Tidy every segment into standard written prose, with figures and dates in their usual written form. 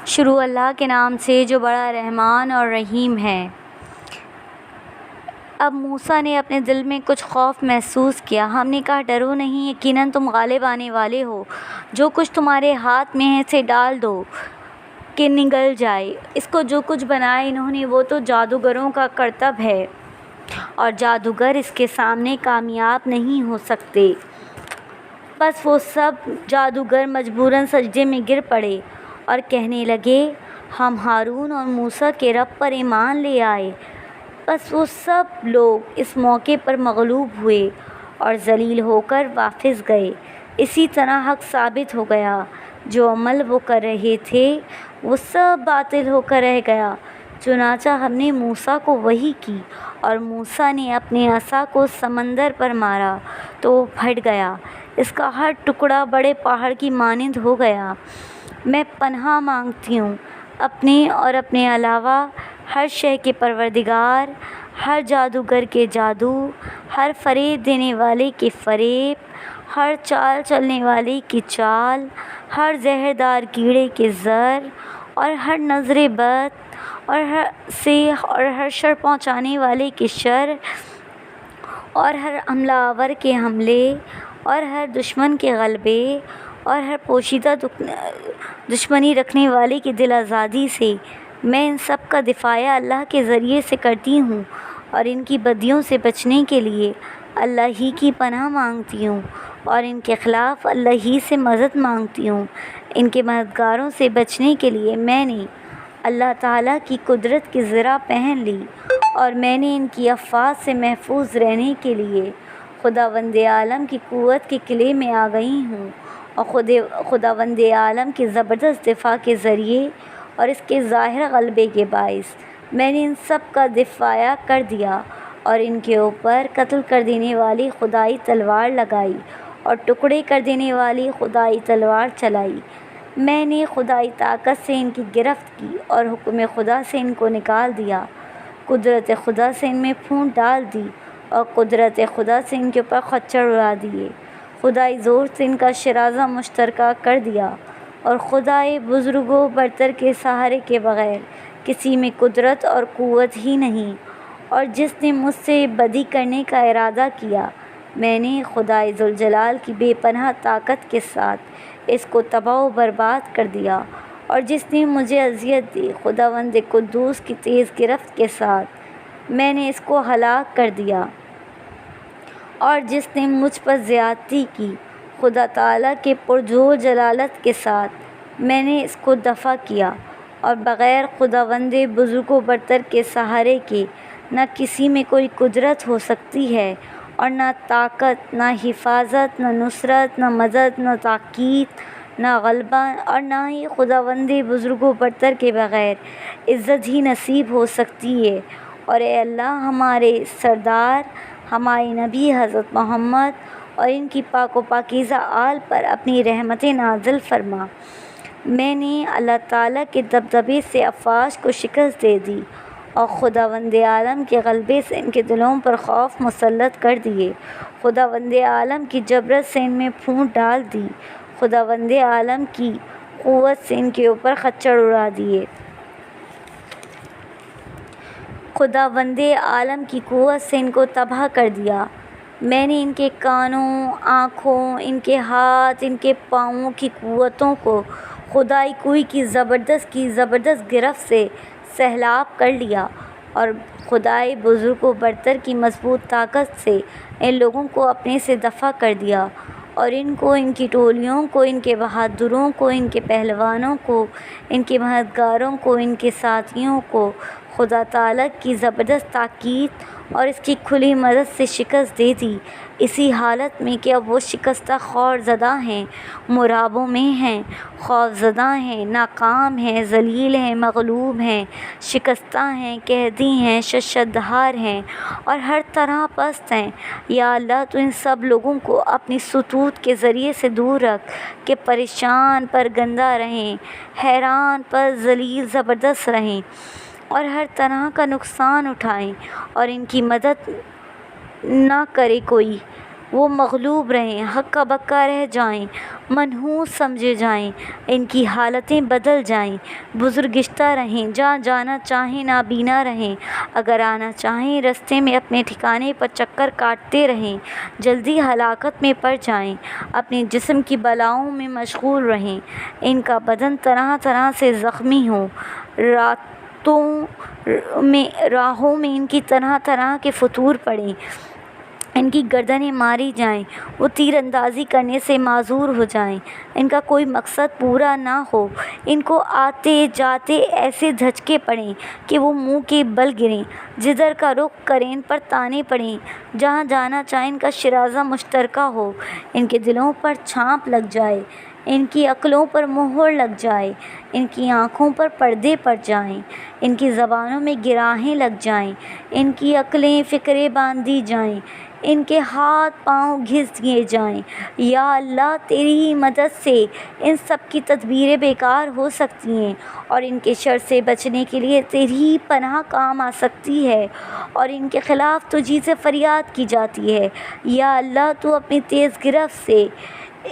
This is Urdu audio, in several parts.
شروع اللہ کے نام سے جو بڑا رحمان اور رحیم ہے۔ اب موسیٰ نے اپنے دل میں کچھ خوف محسوس کیا۔ ہم نے کہا ڈرو نہیں، یقیناً تم غالب آنے والے ہو۔ جو کچھ تمہارے ہاتھ میں ہے اسے ڈال دو کہ نگل جائے۔ اس کو جو کچھ بنایا انہوں نے وہ تو جادوگروں کا کرتب ہے اور جادوگر اس کے سامنے کامیاب نہیں ہو سکتے۔ بس وہ سب جادوگر مجبوراً سجدے میں گر پڑے اور کہنے لگے ہم ہارون اور موسیٰ کے رب پر ایمان لے آئے۔ بس وہ سب لوگ اس موقع پر مغلوب ہوئے اور ذلیل ہو کر واپس گئے۔ اسی طرح حق ثابت ہو گیا۔ جو عمل وہ کر رہے تھے وہ سب باطل ہو کر رہ گیا۔ چنانچہ ہم نے موسیٰ کو وحی کی اور موسیٰ نے اپنے عصا کو سمندر پر مارا تو وہ پھٹ گیا۔ اس کا ہر ٹکڑا بڑے پہاڑ کی مانند ہو گیا۔ میں پناہ مانگتی ہوں اپنے اور اپنے علاوہ ہر شے کے پروردگار، ہر جادوگر کے جادو، ہر فریب دینے والے کے فریب، ہر چال چلنے والے کی چال، ہر زہردار کیڑے کے زہر اور ہر نظر بد اور ہر شر پہنچانے والے کے شر اور ہر حملہ آور کے حملے اور ہر دشمن کے غلبے اور ہر پوشیدہ دشمنی رکھنے والے کی دل آزادی سے۔ میں ان سب کا دفاع اللہ کے ذریعے سے کرتی ہوں اور ان کی بدیوں سے بچنے کے لیے اللہ ہی کی پناہ مانگتی ہوں اور ان کے خلاف اللہ ہی سے مدد مانگتی ہوں۔ ان کے مددگاروں سے بچنے کے لیے میں نے اللہ تعالیٰ کی قدرت کی زرہ پہن لی اور میں نے ان کی افواج سے محفوظ رہنے کے لیے خداوند عالم کی قوت کے قلعے میں آ گئی ہوں اور خداوند عالم کی زبردست دفاع کے ذریعے اور اس کے ظاہر غلبے کے باعث میں نے ان سب کا دفاع کر دیا اور ان کے اوپر قتل کر دینے والی خدائی تلوار لگائی اور ٹکڑے کر دینے والی خدائی تلوار چلائی۔ میں نے خدائی طاقت سے ان کی گرفت کی اور حکم خدا سے ان کو نکال دیا۔ قدرت خدا سے ان میں پھونک ڈال دی اور قدرت خدا سے ان کے اوپر خچر اڑا دیے۔ خدائی زور سے ان کا شرازہ مشترکہ کر دیا اور خدائے بزرگ و برتر کے سہارے کے بغیر کسی میں قدرت اور قوت ہی نہیں۔ اور جس نے مجھ سے بدی کرنے کا ارادہ کیا میں نے خدائے ذوالجلال کی بے پناہ طاقت کے ساتھ اس کو تباہ و برباد کر دیا، اور جس نے مجھے اذیت دی خداوند قدوس کی تیز گرفت کے ساتھ میں نے اس کو ہلاک کر دیا، اور جس نے مجھ پر زیادتی کی خدا تعالیٰ کے پرجوع جلالت کے ساتھ میں نے اس کو دفع کیا، اور بغیر خداوند بزرگ و برتر کے سہارے کے نہ کسی میں کوئی قدرت ہو سکتی ہے اور نہ طاقت، نہ حفاظت، نہ نصرت، نہ مدد، نہ تاکید، نہ غلبہ، اور نہ ہی خداوند بزرگ و برتر کے بغیر عزت ہی نصیب ہو سکتی ہے۔ اور اے اللہ ہمارے سردار ہمارے نبی حضرت محمد اور ان کی پاک و پاکیزہ آل پر اپنی رحمت نازل فرما۔ میں نے اللہ تعالیٰ کے دبدبے سے افواج کو شکست دے دی اور خداوند عالم کے غلبے سے ان کے دلوں پر خوف مسلط کر دیے۔ خداوند عالم کی جبرت سے ان میں پھونک ڈال دی، خداوند عالم کی قوت سے ان کے اوپر خچر اڑا دیے۔ خداوند عالم کی قوت سے ان کو تباہ کر دیا۔ میں نے ان کے کانوں، آنکھوں، ان کے ہاتھ، ان کے پاؤں کی قوتوں کو خدائی کوئی کی زبردست گرفت سے سیلاب کر لیا، اور خدائے بزرگ و برتر کی مضبوط طاقت سے ان لوگوں کو اپنے سے دفع کر دیا، اور ان کو، ان کی ٹولیوں کو، ان کے بہادروں کو، ان کے پہلوانوں کو، ان کے مددگاروں کو، ان کے ساتھیوں کو خدا تعالیٰ کی زبردست تاکید اور اس کی کھلی مدد سے شکست دے دی، اسی حالت میں کہ اب وہ شکستہ خور زدہ ہیں، مرابوں میں ہیں، خوف زدہ ہیں، ناکام ہیں، ذلیل ہیں، مغلوب ہیں، شکستہ ہیں، قحطی ہیں، ششدھار ہیں اور ہر طرح پست ہیں۔ یا اللہ تو ان سب لوگوں کو اپنی ستوت کے ذریعے سے دور رکھ کہ پریشان پر گندہ رہیں، حیران پر ذلیل زبردست رہیں اور ہر طرح کا نقصان اٹھائیں، اور ان کی مدد نہ کرے کوئی وہ مغلوب رہیں، ہکا بکا رہ جائیں، منحوس سمجھے جائیں، ان کی حالتیں بدل جائیں، بزرگشتہ رہیں، جہاں جانا چاہیں نابینا رہیں، اگر آنا چاہیں رستے میں اپنے ٹھکانے پر چکر کاٹتے رہیں، جلدی ہلاکت میں پڑ جائیں، اپنے جسم کی بلاؤں میں مشغول رہیں، ان کا بدن طرح طرح سے زخمی ہو، راہوں میں ان کی طرح طرح کے فطور پڑیں، ان کی گردنیں ماری جائیں، وہ تیر اندازی کرنے سے معذور ہو جائیں، ان کا کوئی مقصد پورا نہ ہو، ان کو آتے جاتے ایسے دھچکے پڑیں کہ وہ منہ کے بل گریں، جدھر کا رخ کریں ان پر تانے پڑیں، جہاں جانا چاہیں ان کا شیرازہ مشترکہ ہو، ان کے دلوں پر چھاپ لگ جائے، ان کی عقلوں پر مہر لگ جائے، ان کی آنکھوں پر پردے پڑ جائیں، ان کی زبانوں میں گراہیں لگ جائیں، ان کی عقلیں فکرے باندھ دی جائیں، ان کے ہاتھ پاؤں گھس دیے جائیں۔ یا اللہ، تیری ہی مدد سے ان سب کی تدبیریں بیکار ہو سکتی ہیں، اور ان کے شر سے بچنے کے لیے تیری ہی پناہ کام آ سکتی ہے، اور ان کے خلاف تجھی سے فریاد کی جاتی ہے۔ یا اللہ، تو اپنی تیز گرفت سے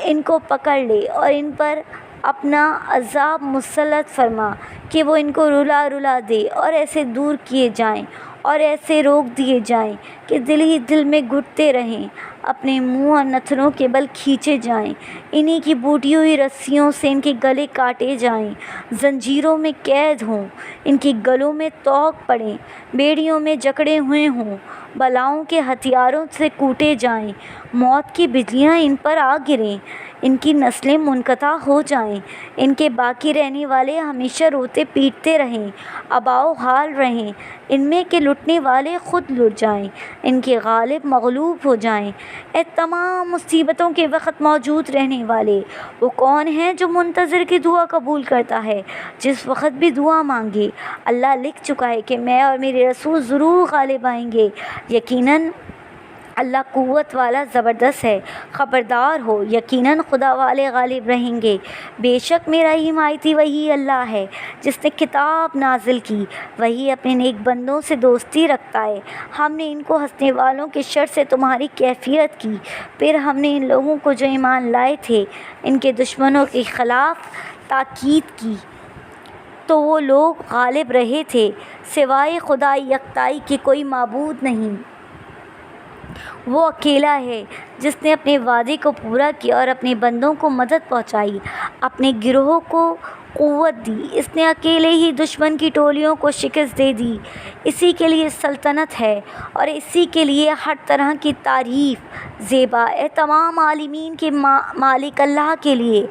ان کو پکڑ لے اور ان پر اپنا عذاب مسلط فرما کہ وہ ان کو رلا رلا دے، اور ایسے دور کیے جائیں اور ایسے روک دیے جائیں کہ دل ہی دل میں گھٹتے رہیں، اپنے منہ اور نتنوں کے بل کھینچے جائیں، انہی کی بوٹی ہوئی رسیوں سے ان کے گلے کاٹے جائیں، زنجیروں میں قید ہوں، ان کے گلوں میں طوق پڑیں، بیڑیوں میں جکڑے ہوئے ہوں، بلاؤں کے ہتھیاروں سے کوٹے جائیں، موت کی بجلیاں ان پر آ گریں، ان کی نسلیں منقطع ہو جائیں، ان کے باقی رہنے والے ہمیشہ روتے پیٹتے رہیں، اباؤ حال رہیں، ان میں کے لٹنے والے خود لٹ جائیں، ان کے غالب مغلوب ہو جائیں۔ اے تمام مصیبتوں کے وقت موجود رہنے والے، وہ کون ہے جو منتظر کی دعا قبول کرتا ہے جس وقت بھی دعا مانگے؟ اللہ لکھ چکا ہے کہ میں اور میرے رسول ضرور غالب آئیں گے، یقیناً اللہ قوت والا زبردست ہے۔ خبردار ہو، یقیناً خدا والے غالب رہیں گے۔ بے شک میرا حمایتی وہی اللہ ہے جس نے کتاب نازل کی، وہی اپنے نیک بندوں سے دوستی رکھتا ہے۔ ہم نے ان کو ہنسنے والوں کے شر سے تمہاری کیفیت کی، پھر ہم نے ان لوگوں کو جو ایمان لائے تھے ان کے دشمنوں کے خلاف تاکید کی تو وہ لوگ غالب رہے تھے۔ سوائے خدا یکتائی کے کوئی معبود نہیں، وہ اکیلا ہے جس نے اپنے وعدے کو پورا کیا اور اپنے بندوں کو مدد پہنچائی، اپنے گروہ کو قوت دی، اس نے اکیلے ہی دشمن کی ٹولیوں کو شکست دے دی۔ اسی کے لیے سلطنت ہے اور اسی کے لیے ہر طرح کی تعریف زیبا۔ اے تمام عالمین کے مالک اللہ کے لیے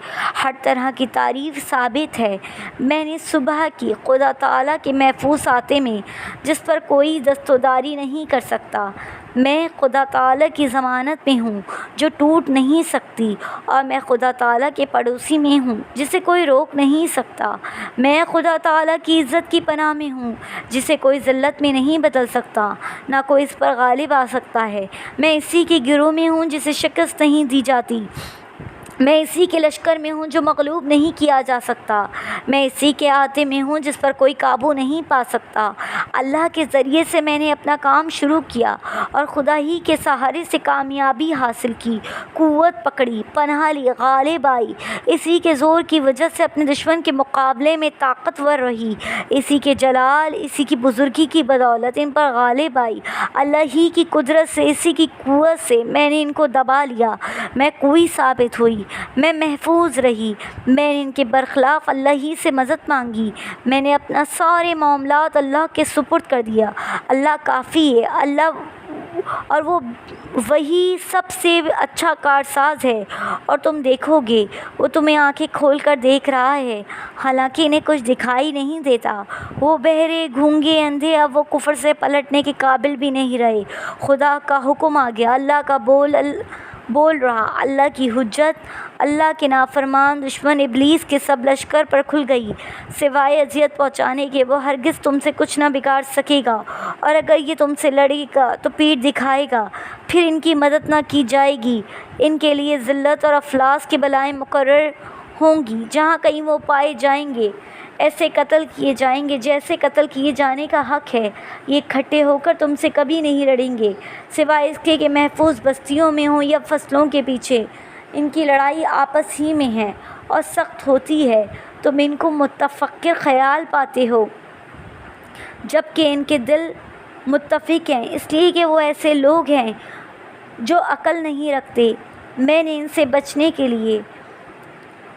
ہر طرح کی تعریف ثابت ہے۔ میں نے صبح کی خدا تعالیٰ کے محفوظ آتے میں جس پر کوئی دستوداری نہیں کر سکتا، میں خدا تعالیٰ کی ضمانت میں ہوں جو ٹوٹ نہیں سکتی، اور میں خدا تعالیٰ کے پڑوسی میں ہوں جسے کوئی روک نہیں سکتا۔ میں خدا تعالیٰ کی عزت کی پناہ میں ہوں جسے کوئی ذلت میں نہیں بدل سکتا، نہ کوئی اس پر غالب آ سکتا ہے۔ میں اسی کے گروہ میں ہوں جسے شکست نہیں دی جاتی، میں اسی کے لشکر میں ہوں جو مغلوب نہیں کیا جا سکتا، میں اسی کے آتے میں ہوں جس پر کوئی قابو نہیں پا سکتا۔ اللہ کے ذریعے سے میں نے اپنا کام شروع کیا اور خدا ہی کے سہارے سے کامیابی حاصل کی، قوت پکڑی، پناہ لی، غالب آئی، اسی کے زور کی وجہ سے اپنے دشمن کے مقابلے میں طاقتور رہی، اسی کے جلال، اسی کی بزرگی کی بدولت ان پر غالب آئی، اللہ ہی کی قدرت سے، اسی کی قوت سے میں نے ان کو دبا لیا، میں قوی ثابت ہوئی، میں محفوظ رہی، میں نے ان کے برخلاف اللہ ہی سے مدد مانگی، میں نے اپنا سارے معاملات اللہ کے سپرد کر دیا۔ اللہ کافی ہے، اور وہ وہی سب سے اچھا کارساز ہے، اور تم دیکھو گے وہ تمہیں آنکھیں کھول کر دیکھ رہا ہے، حالانکہ انہیں کچھ دکھائی نہیں دیتا۔ وہ بہرے، گونگے، اندھے اب وہ کفر سے پلٹنے کے قابل بھی نہیں رہے۔ خدا کا حکم آ گیا، اللہ کا بول رہا، اللہ کی حجت، اللہ کے نافرمان دشمن ابلیس کے سب لشکر پر کھل گئی، سوائے اذیت پہنچانے کے وہ ہرگز تم سے کچھ نہ بگاڑ سکے گا، اور اگر یہ تم سے لڑے گا تو پیٹھ دکھائے گا، پھر ان کی مدد نہ کی جائے گی۔ ان کے لیے ذلت اور افلاس کی بلائیں مقرر ہوں گی جہاں کہیں وہ پائے جائیں گے۔ ایسے قتل کیے جائیں گے جیسے قتل کیے جانے کا حق ہے۔ یہ اکٹھے ہو کر تم سے کبھی نہیں لڑیں گے سوائے اس کے کہ محفوظ بستیوں میں ہوں یا فصلوں کے پیچھے۔ ان کی لڑائی آپس ہی میں ہے اور سخت ہوتی ہے۔ تم ان کو متفکر خیال پاتے ہو جبکہ ان کے دل متفق ہیں، اس لیے کہ وہ ایسے لوگ ہیں جو عقل نہیں رکھتے۔ میں نے ان سے بچنے کے لیے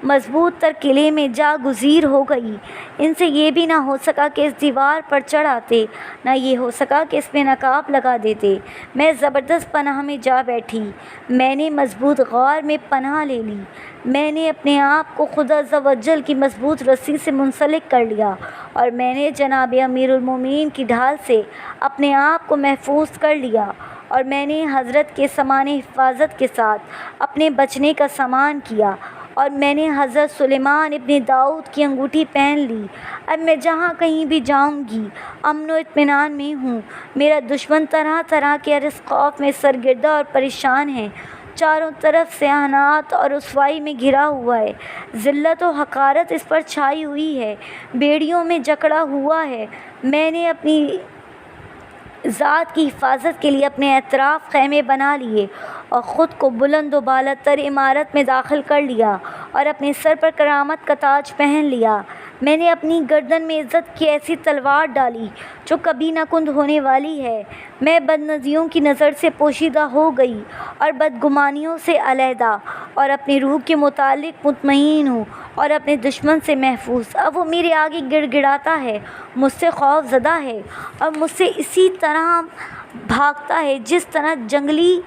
مضبوط تر قلعے میں جا گزیر ہو گئی۔ ان سے یہ بھی نہ ہو سکا کہ اس دیوار پر چڑھ آتے، نہ یہ ہو سکا کہ اس میں نقاب لگا دیتے۔ میں زبردست پناہ میں جا بیٹھی۔ میں نے مضبوط غار میں پناہ لے لی۔ میں نے اپنے آپ کو خدا عز و جل کی مضبوط رسی سے منسلک کر لیا اور میں نے جناب امیر المومنین کی ڈھال سے اپنے آپ کو محفوظ کر لیا اور میں نے حضرت کے سامان حفاظت کے ساتھ اپنے بچنے کا سامان کیا اور میں نے حضرت سلیمان ابن داؤد کی انگوٹھی پہن لی۔ اب میں جہاں کہیں بھی جاؤں گی امن و اطمینان میں ہوں۔ میرا دشمن طرح طرح کے اس خوف میں سرگردہ اور پریشان ہے، چاروں طرف سے احانات اور رسوائی میں گھرا ہوا ہے، ذلت و حقارت اس پر چھائی ہوئی ہے، بیڑیوں میں جکڑا ہوا ہے۔ میں نے اپنی ذات کی حفاظت کے لیے اپنے اطراف خیمے بنا لیے اور خود کو بلند و بالا تر عمارت میں داخل کر لیا اور اپنے سر پر کرامت کا تاج پہن لیا۔ میں نے اپنی گردن میں عزت کی ایسی تلوار ڈالی جو کبھی نہ کند ہونے والی ہے۔ میں بدنظریوں کی نظر سے پوشیدہ ہو گئی اور بدگمانیوں سے علیحدہ اور اپنے روح کے متعلق مطمئن ہوں اور اپنے دشمن سے محفوظ۔ اب وہ میرے آگے گڑ گڑاتا ہے، مجھ سے خوف زدہ ہے اور مجھ سے اسی طرح بھاگتا ہے جس طرح جنگلی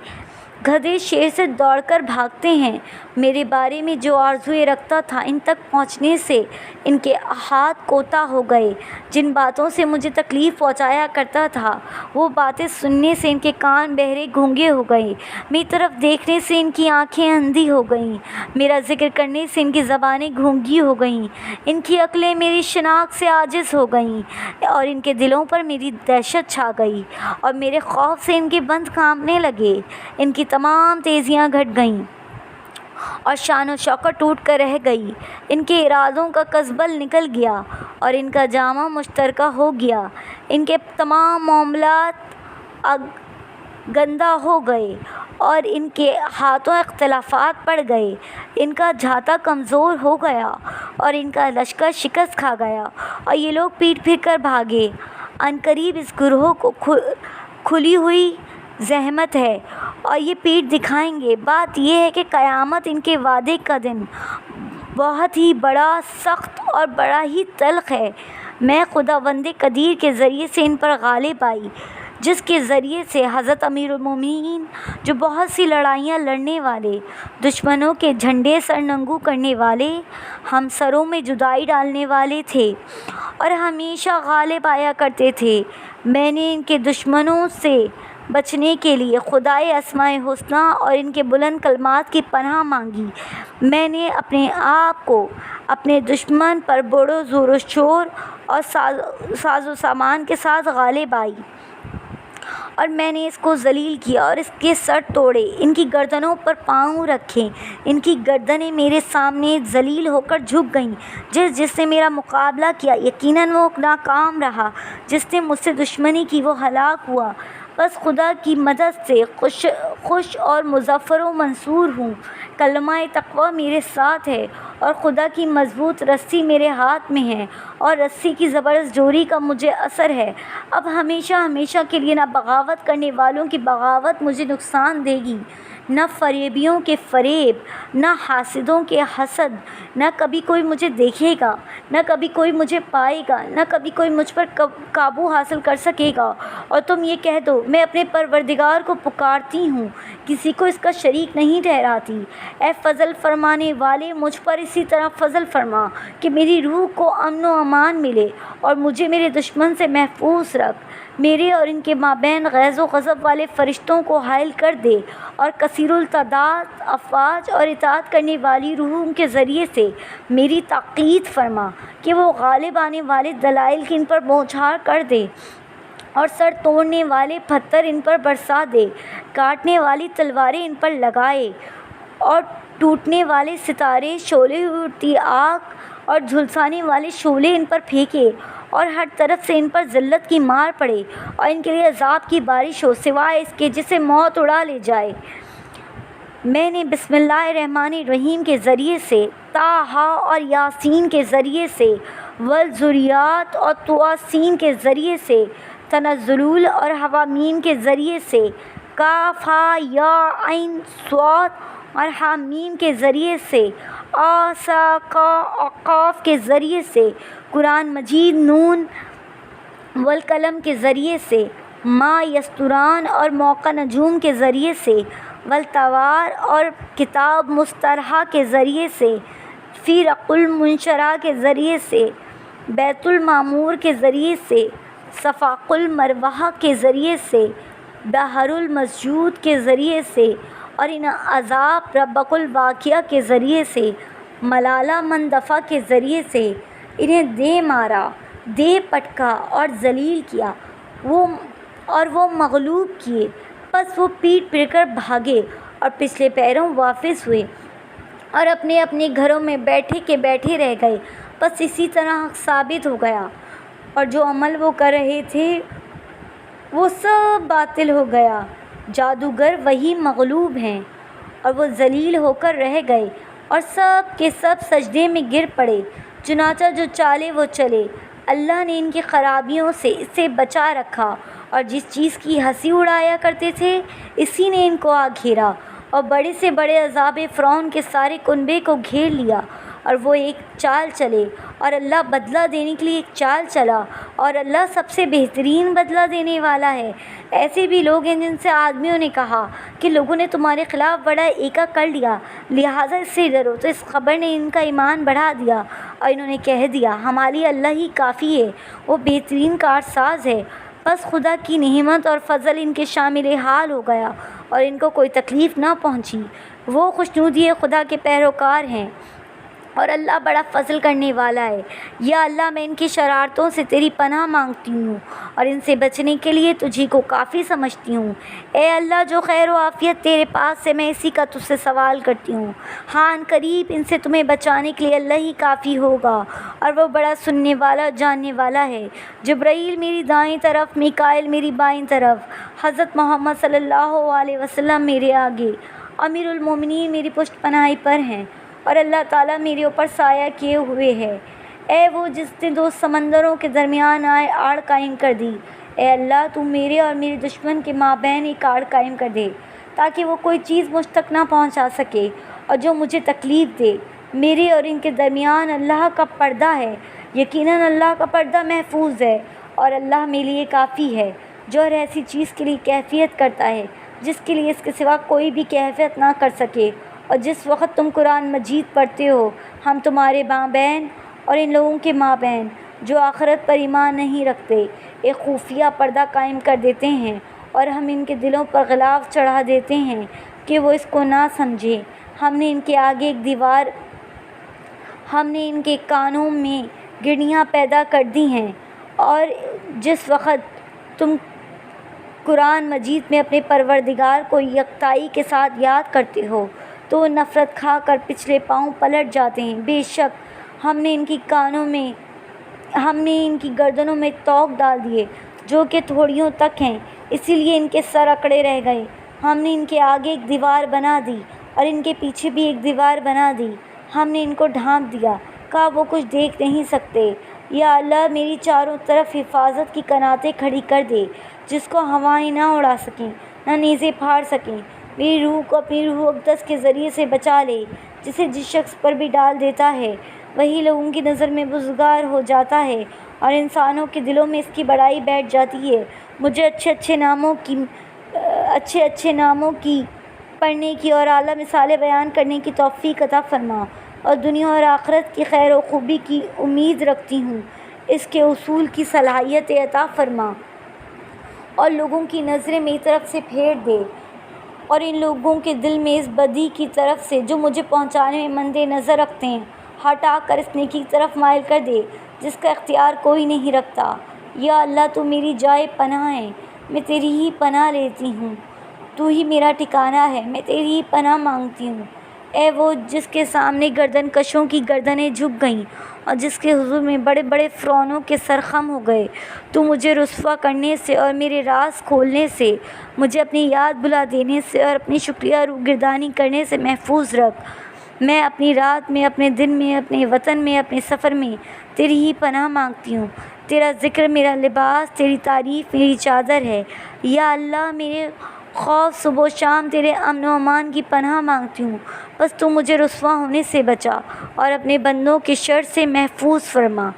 گدھے شیر سے دوڑ کر بھاگتے ہیں۔ میرے بارے میں جو آرزوئیں رکھتا تھا ان تک پہنچنے سے ان کے ہاتھ کوتاہ ہو گئے۔ جن باتوں سے مجھے تکلیف پہنچایا کرتا تھا وہ باتیں سننے سے ان کے کان بہرے گونگے ہو گئے، میری طرف دیکھنے سے ان کی آنکھیں اندھی ہو گئیں، میرا ذکر کرنے سے ان کی زبانیں گونگی ہو گئیں، ان کی عقلیں میری شناخت سے عاجز ہو گئیں اور ان کے دلوں پر میری دہشت چھا گئی اور میرے خوف سے ان کے بند کانپنے لگے۔ ان کی تمام تیزیاں گھٹ گئیں اور شان و شوکت ٹوٹ کر رہ گئی۔ ان کے ارادوں کا کژبل نکل گیا اور ان کا جامہ مشترکہ ہو گیا۔ ان کے تمام معاملات گندہ ہو گئے اور ان کے ہاتھوں اختلافات پڑ گئے۔ ان کا جھاتا کمزور ہو گیا اور ان کا لشکر شکست کھا گیا اور یہ لوگ پیٹ پھر کر بھاگے۔ عنقریب اس گروہ کو کھلی ہوئی زحمت ہے اور یہ پیٹ دکھائیں گے۔ بات یہ ہے کہ قیامت ان کے وعدے کا دن بہت ہی بڑا، سخت اور بڑا ہی تلخ ہے۔ میں خداوند قدیر کے ذریعے سے ان پر غالب آئی، جس کے ذریعے سے حضرت امیر المومنین جو بہت سی لڑائیاں لڑنے والے، دشمنوں کے جھنڈے سر ننگو کرنے والے، ہم سروں میں جدائی ڈالنے والے تھے اور ہمیشہ غالب آیا کرتے تھے۔ میں نے ان کے دشمنوں سے بچنے کے لیے خدائے اسماء حسنی اور ان کے بلند کلمات کی پناہ مانگی۔ میں نے اپنے آپ کو اپنے دشمن پر بڑو زور و شور اور ساز و سامان کے ساتھ غالب آئی اور میں نے اس کو ذلیل کیا اور اس کے سر توڑے، ان کی گردنوں پر پاؤں رکھے، ان کی گردنیں میرے سامنے ذلیل ہو کر جھک گئیں۔ جس نے میرا مقابلہ کیا یقیناً وہ ناکام رہا، جس نے مجھ سے دشمنی کی وہ ہلاک ہوا۔ بس خدا کی مدد سے خوش اور مظفر و منصور ہوں۔ کلمہ تقویٰ میرے ساتھ ہے اور خدا کی مضبوط رسی میرے ہاتھ میں ہے اور رسی کی زبردست جوری کا مجھے اثر ہے۔ اب ہمیشہ ہمیشہ کے لیے نہ بغاوت کرنے والوں کی بغاوت مجھے نقصان دے گی، نہ فریبیوں کے فریب، نہ حاسدوں کے حسد۔ نہ کبھی کوئی مجھے دیکھے گا، نہ کبھی کوئی مجھے پائے گا، نہ کبھی کوئی مجھ پر قابو حاصل کر سکے گا۔ اور تم یہ کہہ دو میں اپنے پروردگار کو پکارتی ہوں، کسی کو اس کا شریک نہیں ٹھہراتی۔ اے فضل فرمانے والے، مجھ پر اسی طرح فضل فرما کہ میری روح کو امن و امان ملے اور مجھے میرے دشمن سے محفوظ رکھ۔ میرے اور ان کے مابین غیظ و غضب والے فرشتوں کو حائل کر دے اور کثیر التعداد افواج اور اطاعت کرنے والی روحوں کے ذریعے سے میری تاکید فرما کہ وہ غالب آنے والے دلائل کی ان پر بوچھار کر دے اور سر توڑنے والے پتھر ان پر برسا دے، کاٹنے والی تلواریں ان پر لگائے اور ٹوٹنے والے ستارے، شعلے اڑتی آگ اور جھلسانے والے شعلے ان پر پھینکے اور ہر طرف سے ان پر ذلت کی مار پڑے اور ان کے لیے عذاب کی بارش ہو سوائے اس کے جسے موت اڑا لے جائے۔ میں نے بسم اللہ الرحمن الرحیم کے ذریعے سے، طٰہٰ اور یاسین کے ذریعے سے، والذریات اور طٰوسین کے ذریعے سے، تنزل اور حوامیم کے ذریعے سے، کاف ہا یا عین صاد اور حامیم کے ذریعے سے، آسا کا اور قاف کے ذریعے سے، قرآن مجید نون والقلم کے ذریعے سے، ما یستران اور موقع نجوم کے ذریعے سے، والطوار اور کتاب مسترحہ کے ذریعے سے، فی رق المنشرہ کے ذریعے سے، بیت المعمور کے ذریعے سے، صفاق المروہ کے ذریعے سے، بحر المسجود کے ذریعے سے، اور ان عذاب ربک الواقعہ کے ذریعے سے، ملالہ مندفع کے ذریعے سے انہیں دے مارا، دے پٹکا اور ذلیل کیا، وہ مغلوب کیے، پس وہ پیٹ پھر کر بھاگے اور پچھلے پیروں واپس ہوئے اور اپنے اپنے گھروں میں بیٹھے کے بیٹھے رہ گئے، بس اسی طرح حق ثابت ہو گیا اور جو عمل وہ کر رہے تھے وہ سب باطل ہو گیا۔ جادوگر وہی مغلوب ہیں اور وہ ذلیل ہو کر رہ گئے اور سب کے سب سجدے میں گر پڑے۔ چنانچہ جو چالے وہ چلے، اللہ نے ان کی خرابیوں سے اسے بچا رکھا، اور جس چیز کی ہنسی اڑایا کرتے تھے اسی نے ان کو آ گھیرا اور بڑے سے بڑے عذاب فرعون کے سارے کنبے کو گھیر لیا، اور وہ ایک چال چلے اور اللہ بدلہ دینے کے لیے ایک چال چلا، اور اللہ سب سے بہترین بدلہ دینے والا ہے۔ ایسے بھی لوگ ہیں جن سے آدمیوں نے کہا کہ لوگوں نے تمہارے خلاف بڑا ایکا کر لیا، لہٰذا اس سے ڈرو، تو اس خبر نے ان کا ایمان بڑھا دیا اور انہوں نے کہہ دیا ہمارے لیے اللہ ہی کافی ہے، وہ بہترین کارساز ہے۔ بس خدا کی نعمت اور فضل ان کے شامل حال ہو گیا اور ان کو کوئی تکلیف نہ پہنچی۔ وہ خوشنودی خدا کے پیروکار ہیں اور اللہ بڑا فضل کرنے والا ہے۔ یا اللہ میں ان کی شرارتوں سے تیری پناہ مانگتی ہوں اور ان سے بچنے کے لیے تجھی کو کافی سمجھتی ہوں۔ اے اللہ جو خیر و عافیت تیرے پاس ہے، میں اسی کا تجھ سے سوال کرتی ہوں۔ ہاں ان قریب ان سے تمہیں بچانے کے لیے اللہ ہی کافی ہوگا اور وہ بڑا سننے والا جاننے والا ہے۔ جبرائیل میری دائیں طرف، میکائیل میری بائیں طرف، حضرت محمد صلی اللہ علیہ وسلم میرے آگے، امیر المومنین میری پشت پناہی پر ہیں، اور اللہ تعالیٰ میرے اوپر سایہ کیے ہوئے ہے۔ اے وہ جس نے دو سمندروں کے درمیان آڑ قائم کر دی، اے اللہ تو میرے اور میرے دشمن کے مابین ایک آڑ قائم کر دے تاکہ وہ کوئی چیز مجھ تک نہ پہنچا سکے اور جو مجھے تکلیف دے۔ میرے اور ان کے درمیان اللہ کا پردہ ہے، یقیناً اللہ کا پردہ محفوظ ہے، اور اللہ میرے لیے کافی ہے جو ہر ایسی چیز کے لیے کیفیت کرتا ہے جس کے لیے اس کے سوا کوئی بھی کیفیت نہ کر سکے۔ اور جس وقت تم قرآن مجید پڑھتے ہو ہم تمہارے مابین اور ان لوگوں کے مابین جو آخرت پر ایمان نہیں رکھتے ایک خفیہ پردہ قائم کر دیتے ہیں، اور ہم ان کے دلوں پر غلاف چڑھا دیتے ہیں کہ وہ اس کو نہ سمجھیں۔ ہم نے ان کے آگے ایک دیوار، ہم نے ان کے کانوں میں گرنیاں پیدا کر دی ہیں، اور جس وقت تم قرآن مجید میں اپنے پروردگار کو یکتائی کے ساتھ یاد کرتے ہو تو وہ نفرت کھا کر پچھلے پاؤں پلٹ جاتے ہیں۔ بے شک ہم نے ان کی گردنوں میں توق ڈال دیے جو کہ تھوڑیوں تک ہیں، اسی لیے ان کے سر اکڑے رہ گئے۔ ہم نے ان کے آگے ایک دیوار بنا دی اور ان کے پیچھے بھی ایک دیوار بنا دی، ہم نے ان کو ڈھانپ دیا، کہا وہ کچھ دیکھ نہیں سکتے۔ یا اللہ میری چاروں طرف حفاظت کی کناتیں کھڑی کر دے جس کو ہوائیں نہ اڑا سکیں نہ نیزے پھاڑ سکیں۔ میری روح کو اپنی روح اقدس کے ذریعے سے بچا لے، جسے جس شخص پر بھی ڈال دیتا ہے وہی لوگوں کی نظر میں بزرگار ہو جاتا ہے اور انسانوں کے دلوں میں اس کی بڑائی بیٹھ جاتی ہے۔ مجھے اچھے اچھے ناموں کی پڑھنے کی اور اعلیٰ مثالیں بیان کرنے کی توفیق عطا فرما، اور دنیا اور آخرت کی خیر و خوبی کی امید رکھتی ہوں، اس کے اصول کی صلاحیت عطا فرما اور لوگوں کی نظریں میری طرف سے پھیر دے، اور ان لوگوں کے دل میں اس بدی کی طرف سے جو مجھے پہنچانے میں مند نظر رکھتے ہیں ہٹا کر اس نیکی کی طرف مائل کر دے جس کا اختیار کوئی نہیں رکھتا۔ یا اللہ تو میری جائے پناہ ہے، میں تیری ہی پناہ لیتی ہوں، تو ہی میرا ٹھکانہ ہے، میں تیری ہی پناہ مانگتی ہوں۔ اے وہ جس کے سامنے گردن کشوں کی گردنیں جھک گئیں اور جس کے حضور میں بڑے بڑے فرعونوں کے سر خم ہو گئے، تو مجھے رسوا کرنے سے اور میرے راز کھولنے سے، مجھے اپنی یاد بلا دینے سے اور اپنی شکریہ روگردانی کرنے سے محفوظ رکھ۔ میں اپنی رات میں، اپنے دن میں، اپنے وطن میں، اپنے سفر میں تیری ہی پناہ مانگتی ہوں۔ تیرا ذکر میرا لباس، تیری تعریف میری چادر ہے۔ یا اللہ، میرے خوف صبح و شام تیرے امن و امان کی پناہ مانگتی ہوں۔ بس تو مجھے رسوا ہونے سے بچا اور اپنے بندوں کے شر سے محفوظ فرما،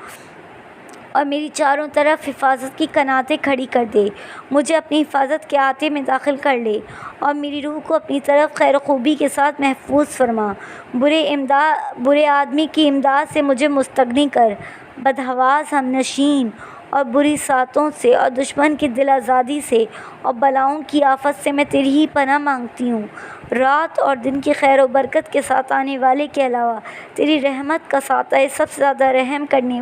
اور میری چاروں طرف حفاظت کی قناتیں کھڑی کر دے۔ مجھے اپنی حفاظت کے آتے میں داخل کر لے اور میری روح کو اپنی طرف خیر و خوبی کے ساتھ محفوظ فرما۔ برے آدمی کی امداد سے مجھے مستغنی کر، بدحواس ہم نشین اور بری ساتوں سے اور دشمن کی دل آزادی سے اور بلاؤں کی آفت سے میں تیری ہی پناہ مانگتی ہوں۔ رات اور دن کی خیر و برکت کے ساتھ آنے والے کے علاوہ تیری رحمت کا ساتھ ہے سب سے زیادہ رحم کرنے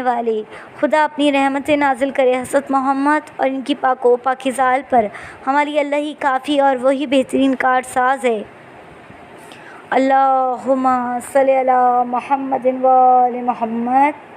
والے خدا اپنی رحمتیں نازل کرے حضرت محمد اور ان کی پاک و پاکیزہ آل پر۔ ہماری اللہ ہی کافی اور وہی بہترین کارساز ہے۔ اللہم صلی علی محمد و آل محمد۔